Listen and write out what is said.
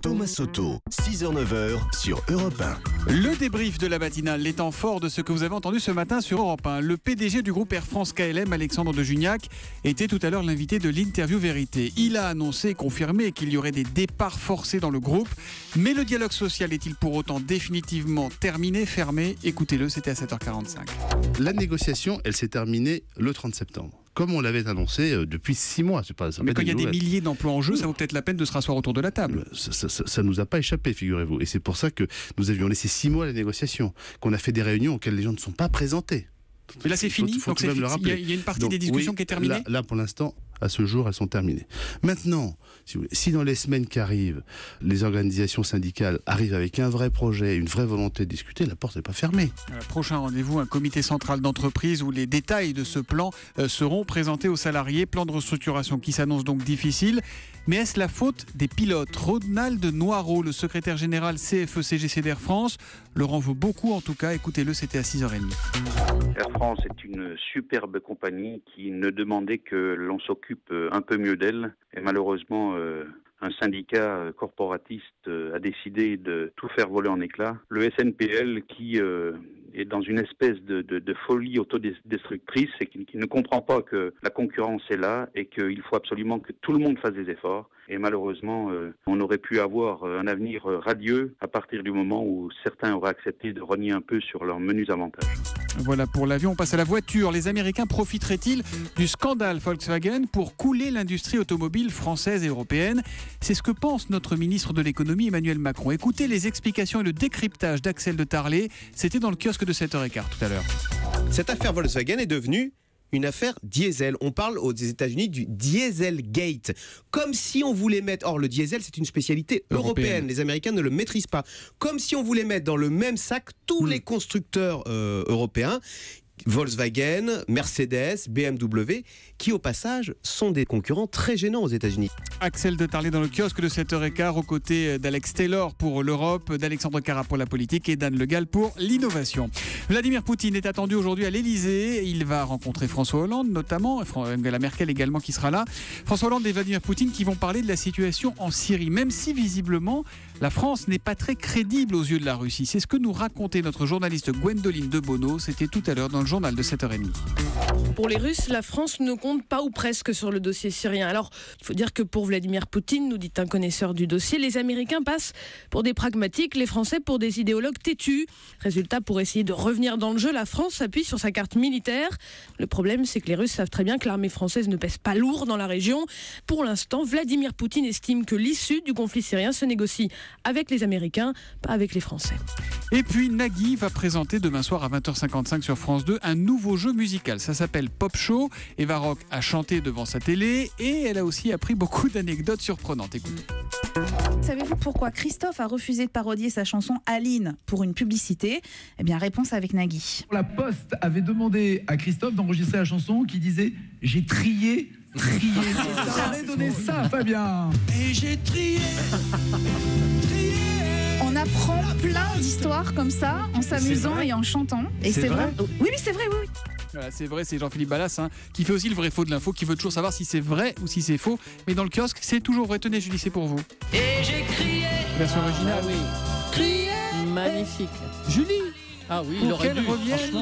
Thomas Soto, 6h-9h sur Europe 1. Le débrief de la matinale, les temps forts de ce que vous avez entendu ce matin sur Europe 1. Le PDG du groupe Air France KLM, Alexandre de Juniac, était tout à l'heure l'invité de l'interview vérité. Il a annoncé et confirmé qu'il y aurait des départs forcés dans le groupe. Mais le dialogue social est-il pour autant définitivement terminé, fermé? Écoutez-le, c'était à 7h45. La négociation, elle s'est terminée le 30 septembre. Comme on l'avait annoncé depuis 6 mois. Mais quand il y a des milliers d'emplois en jeu, ça vaut peut-être la peine de se rasseoir autour de la table. Ça nous a pas échappé, figurez-vous. Et c'est pour ça que nous avions laissé 6 mois à la négociation, qu'on a fait des réunions auxquelles les gens ne sont pas présentés. Mais là, c'est fini. Donc il y a une partie des discussions qui est terminée. Là, pour l'instant, à ce jour, elles sont terminées. Maintenant, si dans les semaines qui arrivent, les organisations syndicales arrivent avec un vrai projet, une vraie volonté de discuter, la porte n'est pas fermée. Prochain rendez-vous, un comité central d'entreprise où les détails de ce plan seront présentés aux salariés. Plan de restructuration qui s'annonce donc difficile. Mais est-ce la faute des pilotes? Ronald Noirot, le secrétaire général CFE-CGC d'Air France, le en veut beaucoup en tout cas. Écoutez-le, c'était à 6h30. Air France est une superbe compagnie qui ne demandait que l'on s'occupe un peu mieux d'elle. Et malheureusement, un syndicat corporatiste a décidé de tout faire voler en éclats. Le SNPL qui est dans une espèce de folie autodestructrice et qui ne comprend pas que la concurrence est là et qu'il faut absolument que tout le monde fasse des efforts. Et malheureusement, on aurait pu avoir un avenir radieux à partir du moment où certains auraient accepté de renier un peu sur leurs menus avantages. Voilà pour l'avion, on passe à la voiture. Les Américains profiteraient-ils du scandale Volkswagen pour couler l'industrie automobile française et européenne? C'est ce que pense notre ministre de l'économie Emmanuel Macron. Écoutez les explications et le décryptage d'Axel de Tarlé. C'était dans le kiosque de 7h15 tout à l'heure. Cette affaire Volkswagen est devenue une affaire diesel. On parle aux États-Unis du Dieselgate. Comme si on voulait mettre... Or, le diesel, c'est une spécialité européenne. Les Américains ne le maîtrisent pas. Comme si on voulait mettre dans le même sac tous les constructeurs européens. Volkswagen, Mercedes, BMW, qui au passage sont des concurrents très gênants aux États-Unis. Axel de Tarlé dans le kiosque de 7h15 aux côtés d'Alex Taylor pour l'Europe, d'Alexandre Carra pour la politique et d'Anne Le Gall pour l'innovation. Vladimir Poutine est attendu aujourd'hui à l'Elysée. Il va rencontrer François Hollande notamment, Angela Merkel également qui sera là. François Hollande et Vladimir Poutine qui vont parler de la situation en Syrie, même si visiblement la France n'est pas très crédible aux yeux de la Russie. C'est ce que nous racontait notre journaliste Gwendoline Debono. C'était tout à l'heure dans le journal de 7h30. Pour les Russes, la France ne compte pas ou presque sur le dossier syrien. Alors, il faut dire que pour Vladimir Poutine, nous dit un connaisseur du dossier, les Américains passent pour des pragmatiques, les Français pour des idéologues têtus. Résultat, pour essayer de revenir dans le jeu, la France s'appuie sur sa carte militaire. Le problème, c'est que les Russes savent très bien que l'armée française ne pèse pas lourd dans la région. Pour l'instant, Vladimir Poutine estime que l'issue du conflit syrien se négocie avec les Américains, pas avec les Français. Et puis Nagui va présenter demain soir à 20h55 sur France 2 un nouveau jeu musical. Ça s'appelle Pop Show. Eva Rock a chanté devant sa télé et elle a aussi appris beaucoup d'anecdotes surprenantes. Écoutez. Savez-vous pourquoi Christophe a refusé de parodier sa chanson Aline pour une publicité? Eh bien, réponse avec Nagui. La Poste avait demandé à Christophe d'enregistrer la chanson qui disait « J'ai trié ». Ça avait donné ça, Fabien. Et j'ai trié. On apprend plein d'histoires comme ça en s'amusant et en chantant. Et c'est vrai. Oui, c'est vrai, oui. Voilà, c'est vrai, c'est Jean-Philippe Ballas qui fait aussi le vrai faux de l'info, qui veut toujours savoir si c'est vrai ou si c'est faux. Mais dans le kiosque, c'est toujours vrai. Tenez, Julie, c'est pour vous. Et j'ai crié. Version originale. Ah oui. Crié. Magnifique. Julie. Ah oui, pour qu'elle revienne.